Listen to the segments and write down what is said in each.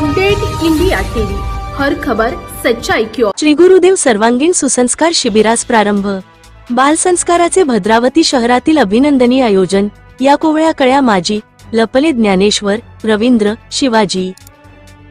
Update India TV, हर खबर सच्चाई की ओर। श्री गुरुदेव सर्वांगीण सुसंस्कार शिबिरास प्रारंभ। बालसंस्काराचे भद्रावती शहरातील अभिनंदनीय आयोजन। या कोवळ्या माजी लपले ज्ञानेश्वर, रवींद्र, शिवाजी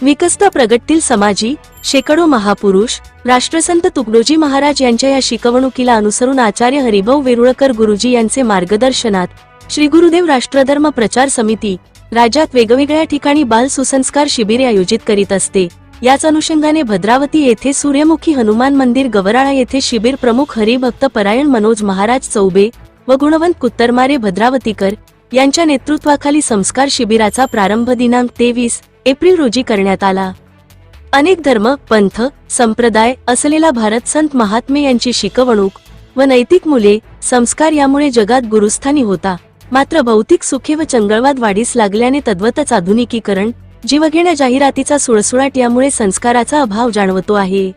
विकसित प्रगटतील समाजी, शेकडो महापुरुष, राष्ट्रसंत तुकडोजी महाराज यांच्या या शिकवणुकीला अनुसरून आचार्य हरिभाऊ वेरुळकर गुरुजी यांचे मार्गदर्शनात श्री गुरुदेव राष्ट्रधर्म प्रचार समिती राज्यात वेगवेगळ्या ठिकाणी बाल सुसंस्कार शिबिरे आयोजित करीत असते। याच अनुषंगाने भद्रावती येथे सूर्यमुखी हनुमान मंदिर गवराळा येथे शिबिर प्रमुख हरिभक्त परायण मनोज महाराज चौबे व गुणवंत कुत्तरमारे भद्रावतीकर यांच्या नेतृत्वाखाली संस्कार शिबिराचा प्रारंभ दिनांक 23 एप्रिल रोजी करण्यात आला। अनेक धर्म, पंथ, संप्रदाय असलेला भारत संत महात्मे यांची शिकवणूक व नैतिक मूल्ये, संस्कार यामुळे जगात गुरुस्थानी होता। मात्र भौतिक सुखे व चंगळवाद वाढीस लागल्याने तद्वतच आधुनिकीकरण, जीवघेण्या जाहिरातीचा सुळसुळाट यामुळे संस्काराचा अभाव जाणवतो आहे।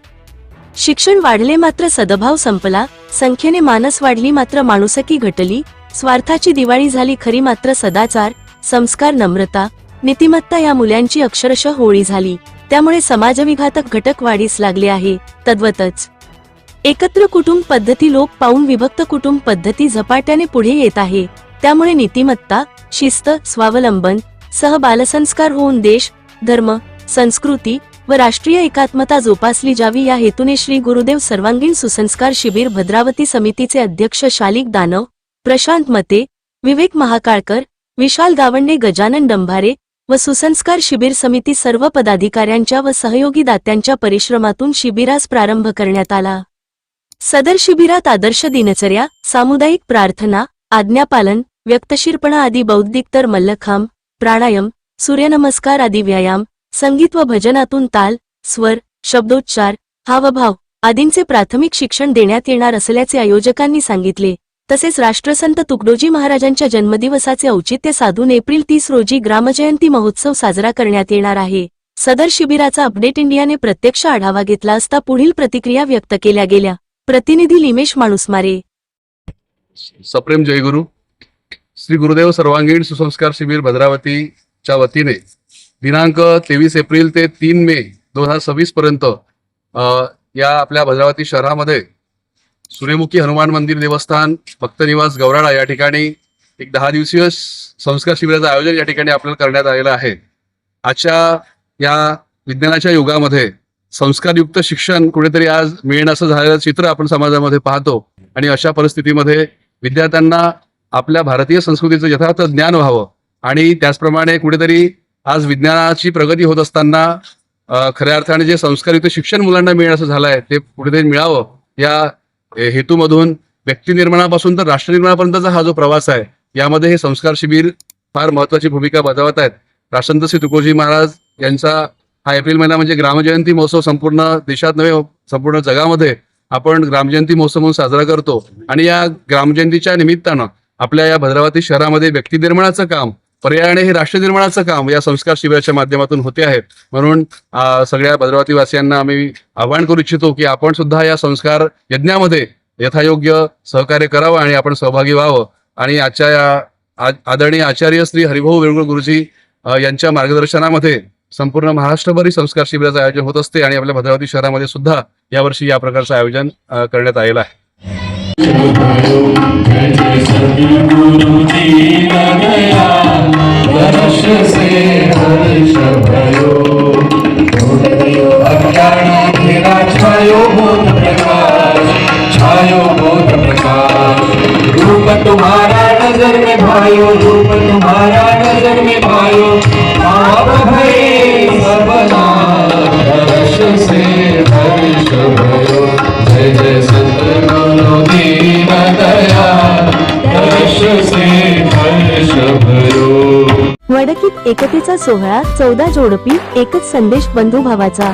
शिक्षण वाढले मात्र सद्भाव संपला, संख्येने माणस वाढली मात्र माणुसकी घटली, स्वार्थाची दिवाळी झाली खरी मात्र सदाचार, संस्कार, नम्रता, नीतिमत्ता या मूल्यांची अक्षरशः होळी झाली। त्यामुळे समाजविघातक घटक वाढीस लागले आहे। तद्वतच एकत्र कुटुंब पद्धती लोप पाऊन विभक्त कुटुंब पद्धती झपाट्याने पुढे येत आहे। त्यामुळे नीतिमत्ता, शिस्त, स्वावलंबन सह बालसंस्कार होऊन देश, धर्म, संस्कृती व राष्ट्रीय एकात्मता जोपासली जावी या हेतूने श्री गुरुदेव सर्वांगीण सुसंस्कार शिबिर भद्रावती समितीचे अध्यक्ष शालिक दानव, प्रशांत मते, विवेक महाकाळकर, विशाल गावंडे, गजानन डंभारे व सुसंस्कार शिबिर समिती सर्व पदाधिकाऱ्यांच्या व सहयोगी दात्यांच्या परिश्रमातून शिबिरास प्रारंभ करण्यात आला। सदर शिबिरात आदर्श दिनचर्या, सामुदायिक प्रार्थना, आज्ञापालन, व्यक्तशीरपणा आदी बौद्धिक तर मल्लखांब, प्राणायाम, सूर्यनमस्कार आदी व्यायाम, संगीत व भजनातून ताल, स्वर, शब्दोच्चार, हावभाव आदींचे प्राथमिक शिक्षण देण्यात येणार असल्याचे आयोजकांनी सांगितले। तसेच राष्ट्रसंत तुकडोजी महाराजांच्या जन्मदिवसाचे औचित्य साधून एप्रिल 30 रोजी ग्रामजयंती महोत्सव साजरा करण्यात येणार आहे। सदर शिबिराचा अपडेट इंडियाने प्रत्यक्ष आढावा घेतला असता पुढील प्रतिक्रिया व्यक्त केल्या गेल्या। प्रतिनिधी लिमेश माणूसमारे। सप्रेम जय गुरु। श्री गुरुदेव सर्वांगीण सुसंस्कार शिबिर भद्रावतीच्या वतीने दिनांक 23 एप्रिल ते 3 मे 2026 पर्यंत या आपल्या भद्रावती शहरामध्ये सूर्यमुखी हनुमान मंदिर देवस्थान भक्तनिवास गवराळा या ठिकाणी एक 10 दिवसीय संस्कार शिबिराचं आयोजन या ठिकाणी आपल्याला करण्यात आलेलं आहे। आजच्या या विज्ञानाच्या युगामध्ये संस्कारयुक्त शिक्षण कुठेतरी आज मिळेन असं झालेलं चित्र आपण समाजामध्ये पाहतो आणि अशा परिस्थितीमध्ये विद्यार्थ्यांना आपल्या भारतीय संस्कृतीचं यथार्थ ज्ञान व्हावं आणि त्याचप्रमाणे कुठेतरी आज विज्ञानाची प्रगती होत असताना खऱ्या अर्थाने जे संस्कारयुक्त शिक्षण मुलांना मिळेल असं झालंय ते कुठेतरी मिळावं या हेतूमधून व्यक्ती निर्माणापासून तर राष्ट्र निर्माणापर्यंतचा हा जो प्रवास आहे यामध्ये हे संस्कार शिबिर फार महत्वाची भूमिका बजावत आहेत। राष्ट्रसंत श्री तुकडोजी महाराज यांचा हा एप्रिल महिना म्हणजे ग्रामजयंती महोत्सव संपूर्ण देशात नव्हे संपूर्ण जगामध्ये आपण ग्रामजयंती महोत्सव म्हणून साजरा करतो आणि या ग्रामजयंतीच्या निमित्तानं आपल्या या भद्रावती शहरामध्ये व्यक्ती निर्माणाचं काम, पर्यायाने हे राष्ट्र निर्माणाचं काम या संस्कार शिबिराच्या माध्यमातून होते आहे। म्हणून सगळ्या भद्रावती वासियांना आम्ही आवाहन करू इच्छितो की आपण सुद्धा या संस्कार यज्ञामध्ये यथायोग्य सहकार्य करावं आणि आपण सहभागी व्हावं आणि आजच्या या आदरणीय आचार्य श्री हरिभाऊ वेरुळकर गुरुजी यांच्या मार्गदर्शनामध्ये संपूर्ण महाराष्ट्रभर संस्कार शिबिराचं आयोजन होत असते आणि आपल्या भद्रावती शहरामध्ये सुद्धा यावर्षी या प्रकारचं आयोजन करण्यात आलेलं आहे। रूप तुम्हारा नजर में भाइयों, रूप तुम्हारा नजर में भाइयों, आप भये सबना हर्ष से हर्ष भयो। जय जय संत गुरु दीन दयाल, हर्ष से हर्ष भयो। वडकीत एकतेचा सोहळा, 14 जोडपी, एकच संदेश बंधुभावाचा।